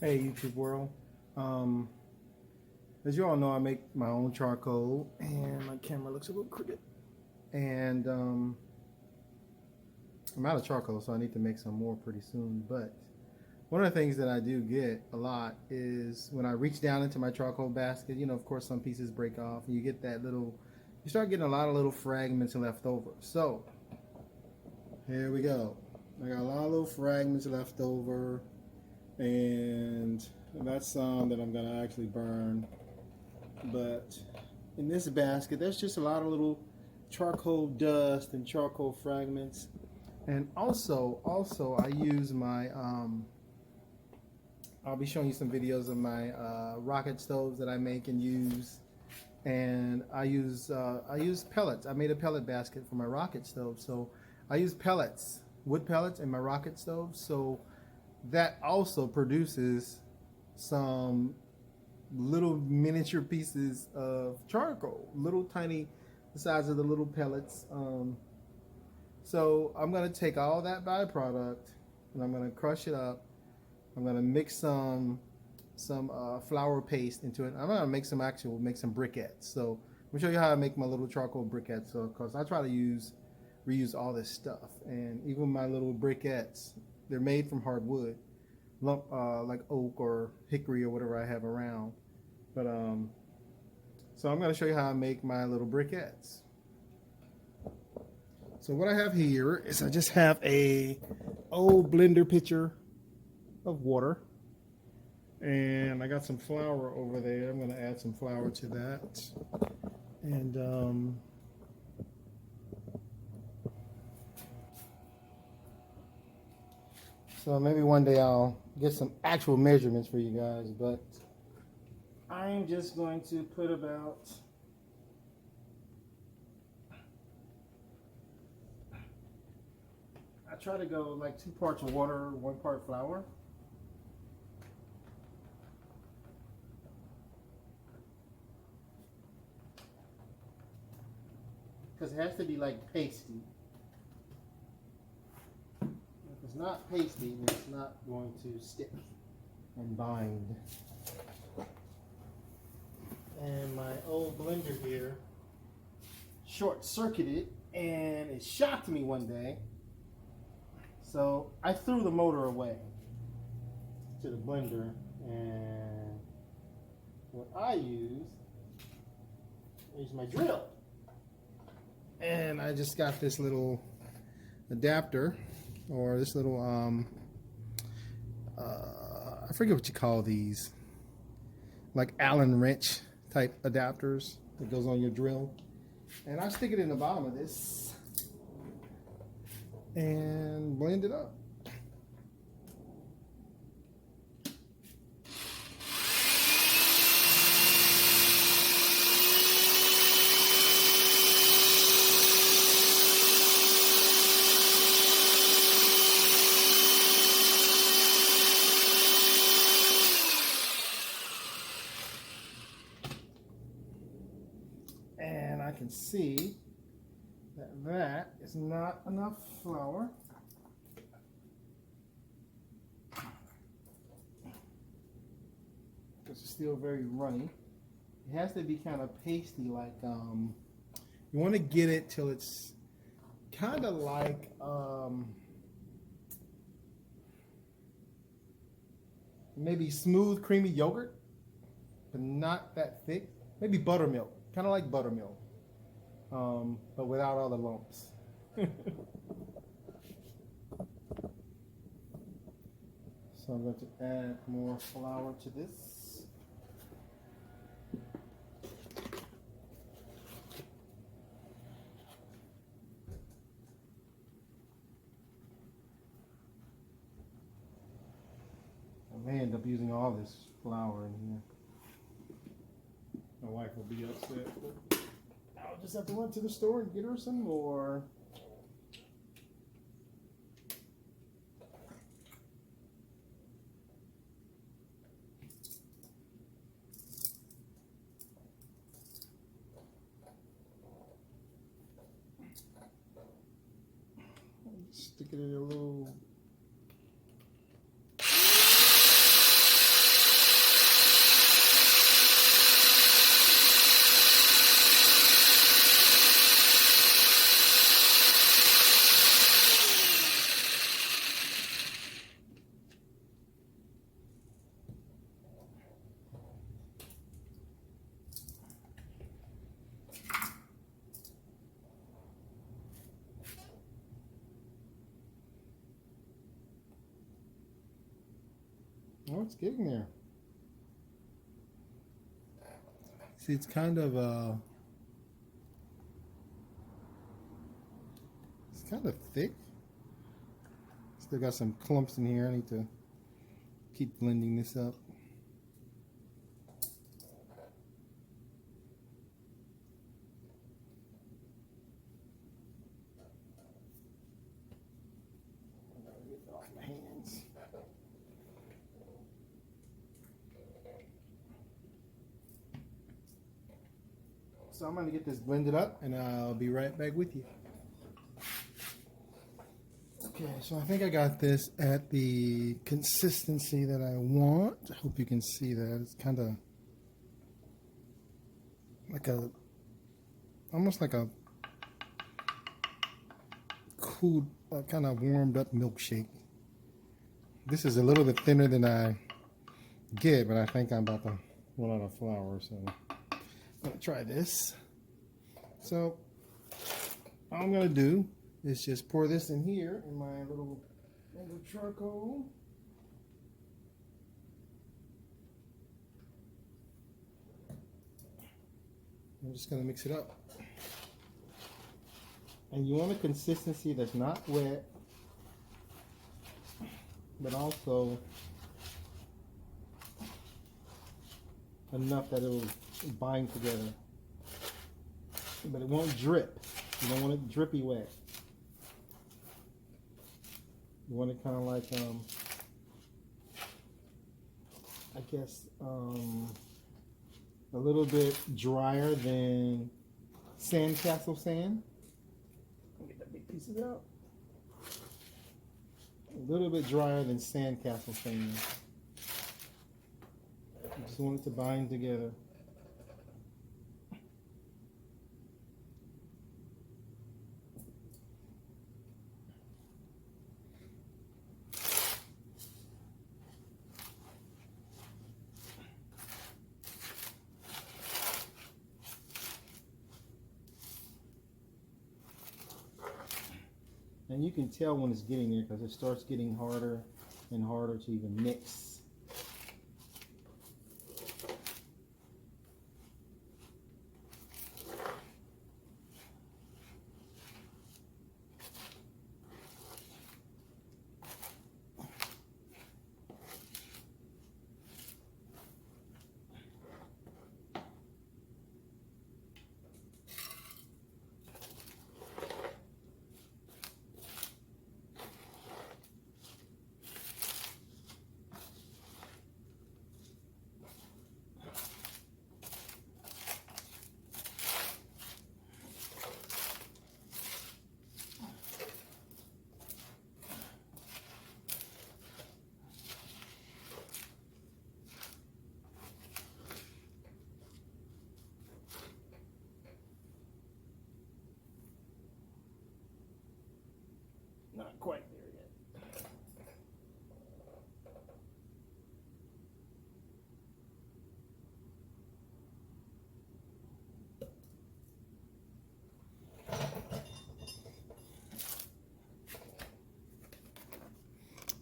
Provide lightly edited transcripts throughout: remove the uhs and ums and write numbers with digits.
Hey YouTube world. Um, as you all know, I make my own charcoal, and my camera looks a little crooked. And I'm out of charcoal, so I need to make some more pretty soon. But one of the things that I do get a lot is when I reach down into my charcoal basket, of course, some pieces break off, and you get that you start getting a lot of little fragments left over. So here we go. I got a lot of little fragments left over, and that's some that I'm gonna actually burn. But in this basket, there's just a lot of little charcoal dust and charcoal fragments. And also I use my I'll be showing you some videos of my rocket stoves that I make and use. And I use pellets. I made a pellet basket for my rocket stove, so I use pellets, wood pellets, in my rocket stove. So that also produces some little miniature pieces of charcoal, little tiny, the size of the little pellets. So I'm gonna take all that byproduct and I'm gonna crush it up. I'm gonna mix some flour paste into it. I'm gonna make some briquettes. So I'm gonna show you how I make my little charcoal briquettes. So, cause I try to reuse all this stuff, and even my little briquettes, they're made from hardwood, like oak or hickory or whatever I have around. But so I'm gonna show you how I make my little briquettes. So what I have here is I just have a old blender pitcher of water, and I got some flour over there. I'm going to add some flour to that, and so maybe one day I'll get some actual measurements for you guys, but I'm just going to put about I try to go like 2 parts of water, 1 part flour. Because it has to be like pasty. If it's not pasty, then it's not going to stick and bind. And my old blender here short-circuited, and it shocked me one day. So I threw the motor away to the blender, and what I use my drill. And I just got this little adapter, or this little I forget what you call these, like Allen wrench type adapters that goes on your drill. And I stick it in the bottom of this and blend it up. And I can see that that is not enough flour. Because it's still very runny. It has to be kind of pasty, like you want to get it till it's kind of like maybe smooth, creamy yogurt, but not that thick. Maybe buttermilk, kind of like buttermilk, but without all the lumps. So I'm going to add more flour to this. I may end up using all this flour in here. My wife will be upset, but I'll just have to run to the store and get her some more. Stick it in a little Oh, it's getting there. See, it's kind of thick. Still got some clumps in here. I need to keep blending this up. Get it off my hands. So I'm going to get this blended up and I'll be right back with you. Okay, so I think I got this at the consistency that I want. I hope you can see that. It's kind of like almost like a cool, kind of warmed up milkshake. This is a little bit thinner than I get, but I think I'm about to run out of flour, so I'm gonna try this. So all I'm gonna do is just pour this in here in my little charcoal. I'm just gonna mix it up. And you want a consistency that's not wet, but also enough that it will bind together. But it won't drip. You don't want it drippy wet. You want it kind of like, I guess, a little bit drier than sandcastle sand. Get the big pieces out. A little bit drier than sandcastle sand. You just want it to bind together. And you can tell when it's getting there because it starts getting harder and harder to even mix. Not quite there yet.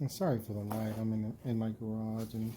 I'm sorry for the light. I'm in my garage, and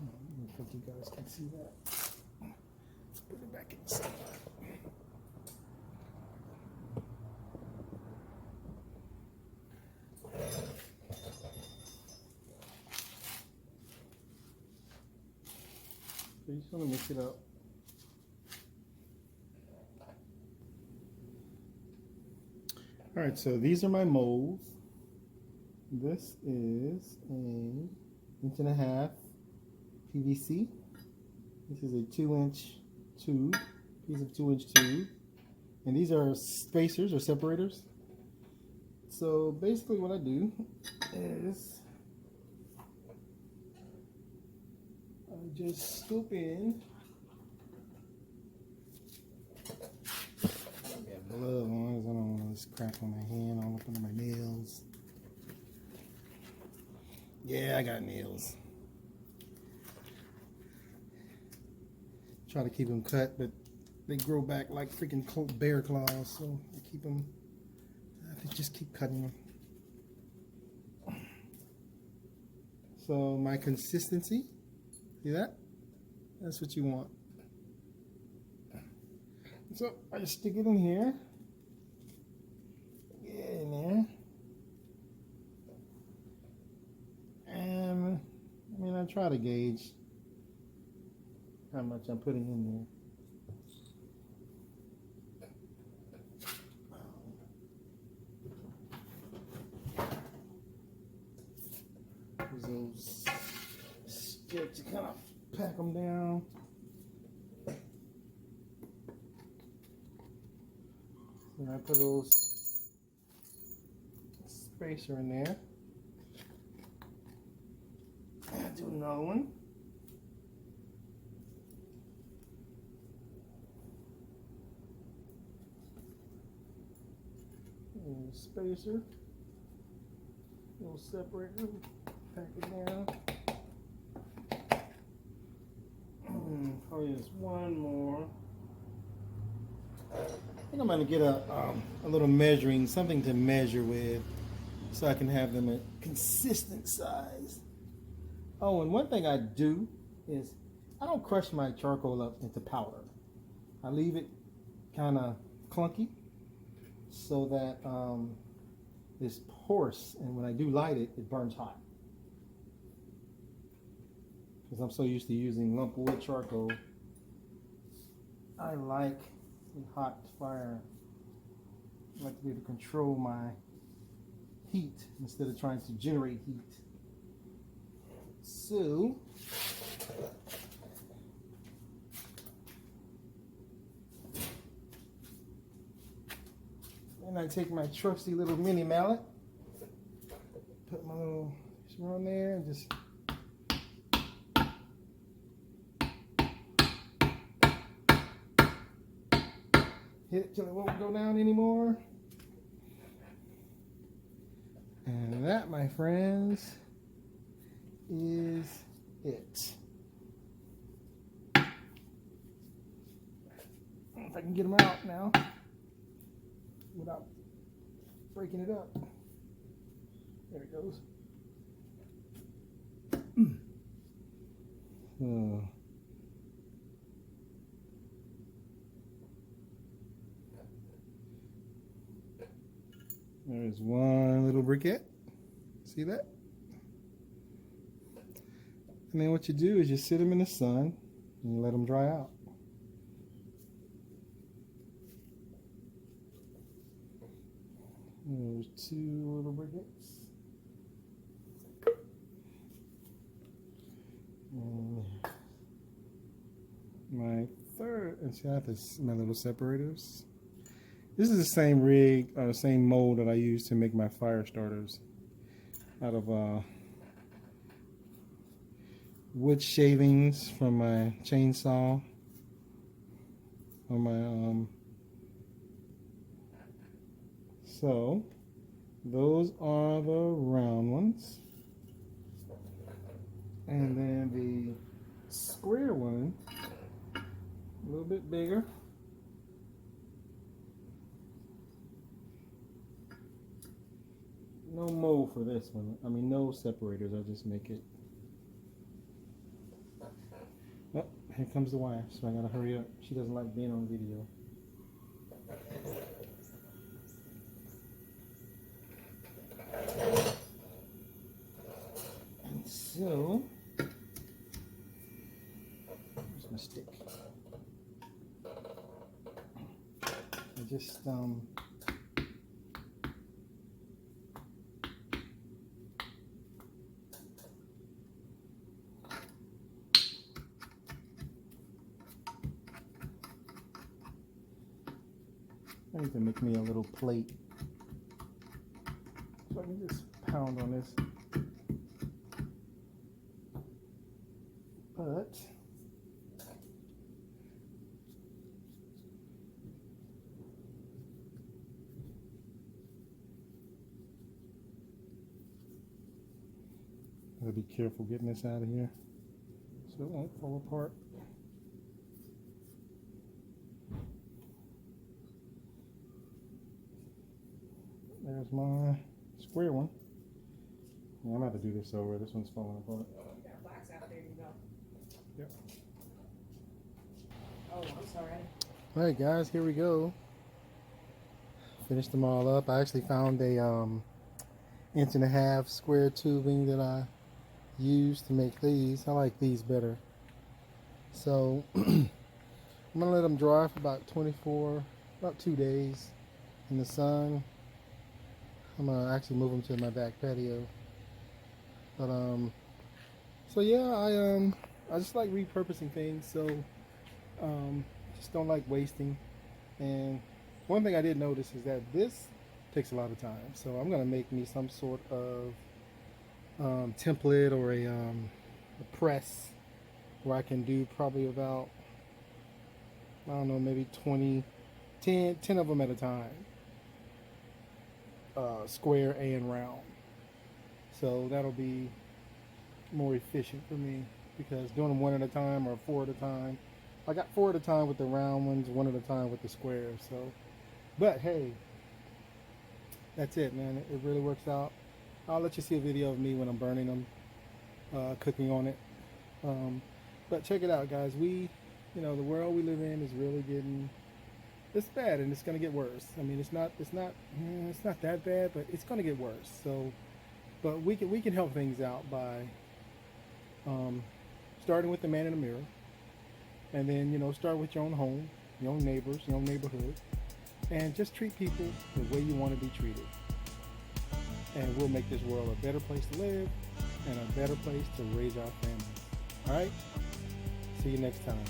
I don't think you guys can see that. Let's put it back inside. So you just want to mix it up. All right, so these are my molds. This is an 1.5 inch PVC. This is a 2-inch tube, piece of 2-inch tube. And these are spacers or separators. So basically what I do is I just scoop in. I got glove on, I don't want this crap on my hand, all up under my nails. Yeah, I got nails. Try to keep them cut, but they grow back like freaking bear claws, so I keep them. I have to just keep cutting them. So my consistency, see that? That's what you want. So I just stick it in here. Get it in there. And I mean, I try to gauge how much I'm putting in there. Use those sticks to kind of pack them down. And I put a little spacer in there. I'll do another one. And spacer. Little separator. Pack it down. Probably just one more. I think I'm going to get a little measuring, something to measure with, so I can have them a consistent size. Oh, and one thing I do is I don't crush my charcoal up into powder. I leave it kind of clunky so that it's porous, and when I do light it, it burns hot. Because I'm so used to using lump wood charcoal, I like a hot fire. I like to be able to control my heat instead of trying to generate heat. So, and I take my trusty little mini mallet, put my little screw on there, and just hit it till it won't go down anymore. And that, my friends, is it. If I can get them out now without breaking it up. There it goes. There's one little briquette. See that? And then what you do is you sit them in the sun and you let them dry out. There's two little briquettes. And my third, and see, I have this, my little separators. This is the same rig, or the same mold that I use to make my fire starters out of wood shavings from my chainsaw on my so those are the round ones, and then the square one, a little bit bigger. No mold for this one. I mean, no separators. I just make it. Oh, here comes the wife, so I gotta hurry up. She doesn't like being on video. And so, where's my stick? I just I need to make me a little plate so I can just pound on this. But I gotta be careful getting this out of here so it won't fall apart. There's my square one. Yeah, I'm gonna have to do this over. This one's falling apart. You got wax out there, you go. Yep. Oh, I'm sorry. All right, guys, here we go. Finished them all up. I actually found a 1.5-inch square tubing that I used to make these. I like these better. So I'm gonna let them dry for about 2 days in the sun. I'm gonna actually move them to my back patio. But so yeah, I just like repurposing things. So just don't like wasting. And one thing I did notice is that this takes a lot of time. So I'm gonna make me some sort of template or a press where I can do probably about, I don't know, maybe 10 of them at a time, square and round. So that'll be more efficient for me, because doing them one at a time or 4 at a time, I got 4 at a time with the round ones, 1 at a time with the square. So, but hey, that's it, man. It really works out. I'll let you see a video of me when I'm burning them, cooking on it. But check it out, guys. The world we live in is really it's bad, and it's gonna get worse. I mean, it's not that bad, but it's gonna get worse. So, but we can help things out by starting with the man in the mirror, and then start with your own home, your own neighbors, your own neighborhood, and just treat people the way you want to be treated. And we'll make this world a better place to live and a better place to raise our families. All right? See you next time.